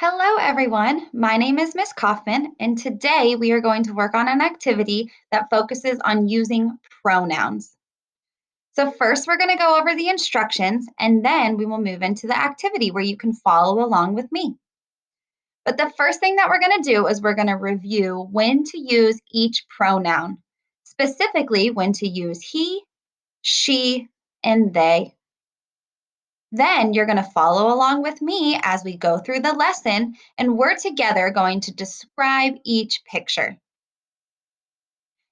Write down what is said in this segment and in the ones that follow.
Hello, everyone. My name is Miss Kaufman, and today we are going to work on an activity that focuses on using pronouns. So, first, we're going to go over the instructions, and then we will move into the activity where you can follow along with me. But the first thing that we're going to do is we're going to review when to use each pronoun, specifically when to use he, she, and they. Then you're going to follow along with me as we go through the lesson, and we're together going to describe each picture.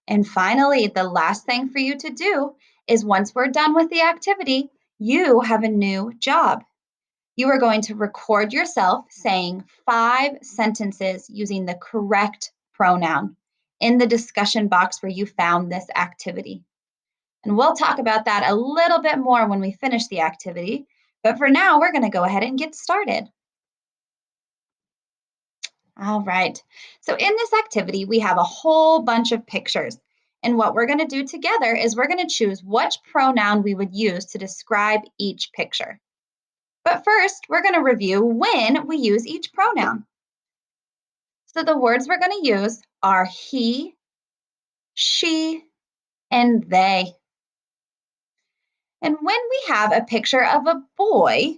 And finally, the last thing for you to do is once we're done with the activity, you have a new job. You are going to record yourself saying 5 sentences using the correct pronoun in the discussion box where you found this activity. And we'll talk about that a little bit more when we finish the activity. But for now, we're going to go ahead and get started. All right. So in this activity, we have a whole bunch of pictures. And what we're going to do together is we're going to choose which pronoun we would use to describe each picture. But first, we're going to review when we use each pronoun. So the words we're going to use are he, she, and they. And when we have a picture of a boy,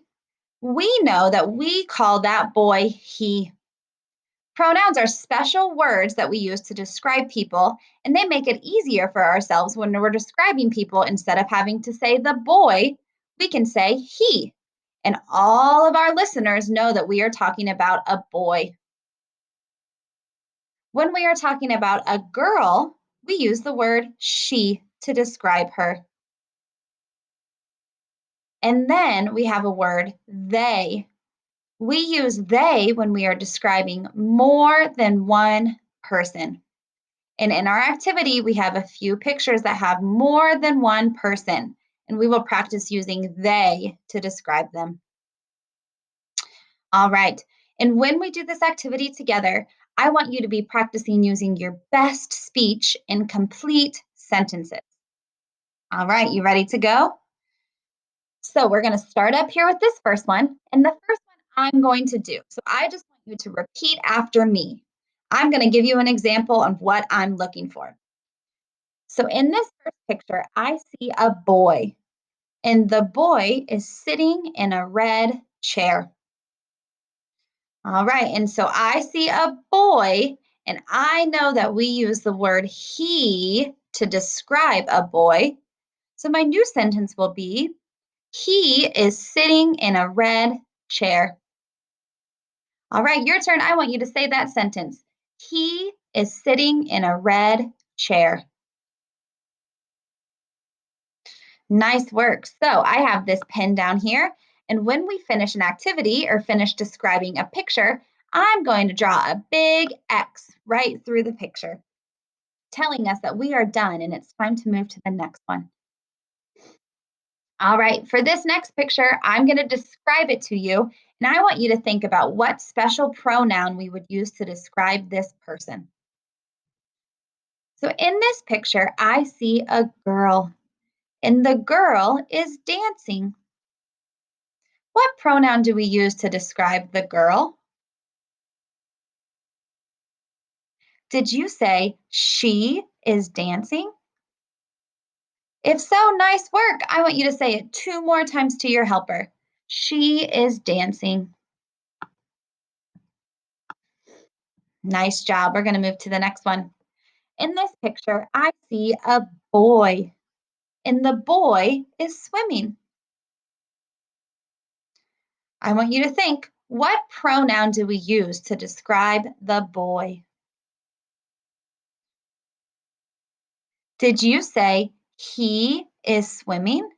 we know that we call that boy he. Pronouns are special words that we use to describe people, and they make it easier for ourselves when we're describing people. Instead of having to say the boy, we can say he. And all of our listeners know that we are talking about a boy. When we are talking about a girl, we use the word she to describe her. And then we have a word they. We use they when we are describing more than one person. And in our activity, we have a few pictures that have more than one person, and we will practice using they to describe them. All right. And when we do this activity together, I want you to be practicing using your best speech in complete sentences. All right, you ready to go? So we're going to start up here with this first one. And the first one I'm going to do. So I just want you to repeat after me. I'm going to give you an example of what I'm looking for. So in this first picture, I see a boy, and the boy is sitting in a red chair. All right, and so I see a boy, and I know that we use the word he to describe a boy. So my new sentence will be, he is sitting in a red chair. All right, your turn. I want you to say that sentence. He is sitting in a red chair. Nice work. So I have this pen down here, and when we finish an activity or finish describing a picture, I'm going to draw a big X right through the picture, telling us that we are done and it's time to move to the next one. All right, for this next picture, I'm going to describe it to you, and I want you to think about what special pronoun we would use to describe this person. So in this picture, I see a girl, and the girl is dancing. What pronoun do we use to describe the girl? Did you say she is dancing? If so, nice work. I want you to say it 2 more times to your helper. She is dancing. Nice job. We're going to move to the next one. In this picture, I see a boy, and the boy is swimming. I want you to think, what pronoun do we use to describe the boy? Did you say he is swimming?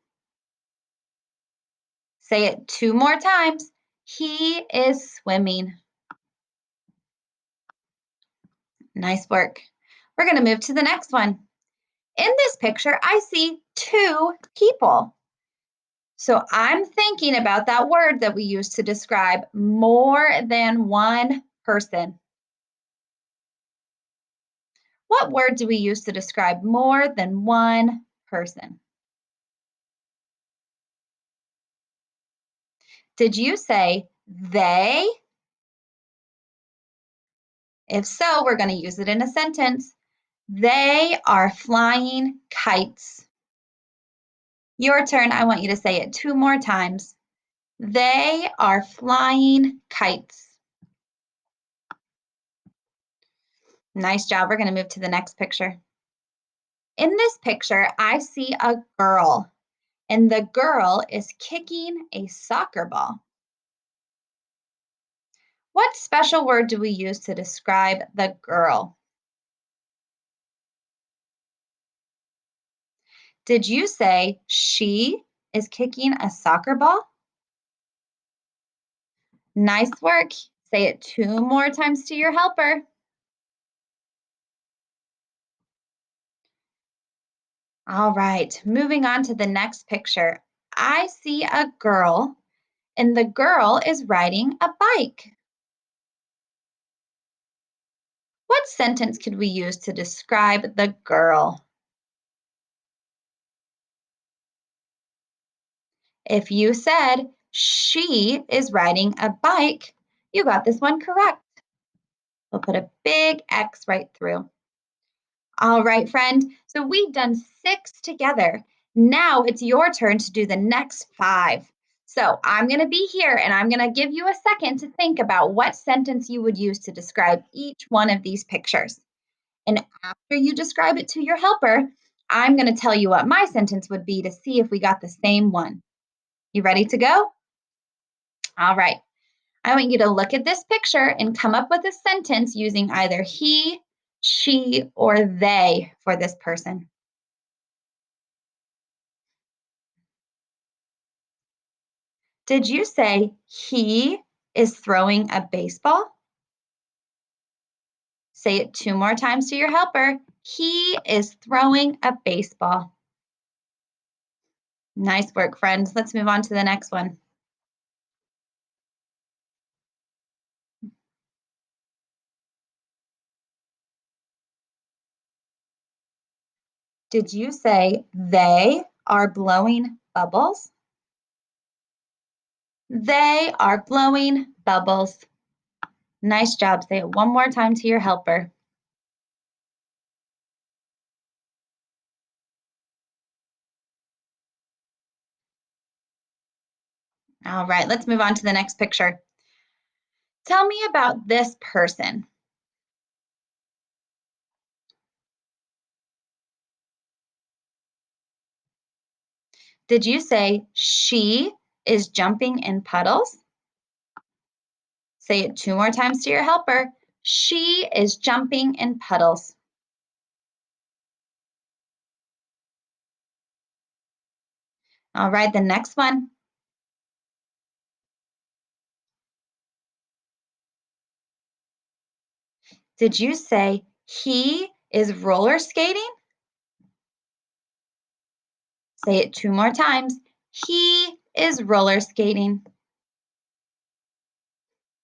Say it 2 more times. He is swimming. Nice work. We're going to move to the next one. In this picture, I see 2 people. So I'm thinking about that word that we use to describe more than one person. What word do we use to describe more than one person? Did you say they? If so, we're going to use it in a sentence. They are flying kites. Your turn. I want you to say it 2 more times. They are flying kites. Nice job. We're going to move to the next picture. In this picture, I see a girl, and the girl is kicking a soccer ball. What special word do we use to describe the girl? Did you say she is kicking a soccer ball? Nice work. Say it 2 more times to your helper. All right, moving on to the next picture. I see a girl, and the girl is riding a bike. What sentence could we use to describe the girl? If you said she is riding a bike, you got this one correct. We'll put a big X right through. All right, friend. So we've done 6 together. Now it's your turn to do the next 5. So I'm going to be here and I'm going to give you a second to think about what sentence you would use to describe each one of these pictures. And after you describe it to your helper, I'm going to tell you what my sentence would be to see if we got the same one. You ready to go? All right. I want you to look at this picture and come up with a sentence using either he, she, or they for this person. Did you say he is throwing a baseball? Say it 2 more times to your helper. He is throwing a baseball. Nice work, friends. Let's move on to the next one. Did you say they are blowing bubbles? They are blowing bubbles. Nice job. Say it 1 more time to your helper. All right, let's move on to the next picture. Tell me about this person. Did you say she is jumping in puddles? Say it 2 more times to your helper. She is jumping in puddles. All right, the next one. Did you say he is roller skating? Say it 2 more times. He is roller skating.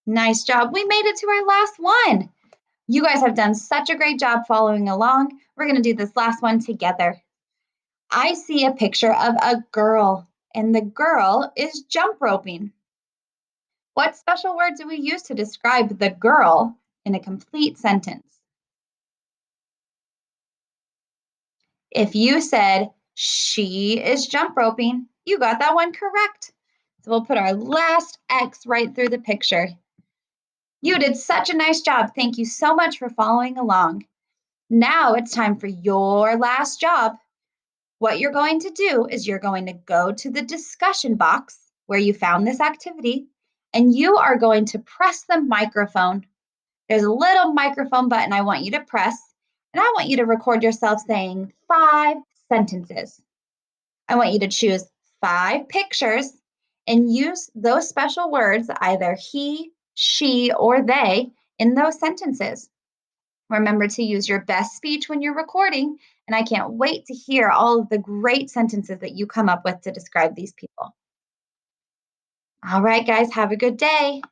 Nice job. We made it to our last one. You guys have done such a great job following along. We're going to do this last one together. I see a picture of a girl, and the girl is jump roping. What special word do we use to describe the girl in a complete sentence? If you said she is jump roping, you got that one correct. So we'll put our last X right through the picture. You did such a nice job. Thank you so much for following along. Now it's time for your last job. What you're going to do is you're going to go to the discussion box where you found this activity, and you are going to press the microphone. There's a little microphone button I want you to press, and I want you to record yourself saying 5 sentences. I want you to choose 5 pictures and use those special words, either he, she, or they, in those sentences. Remember to use your best speech when you're recording, and I can't wait to hear all of the great sentences that you come up with to describe these people. All right, guys, have a good day.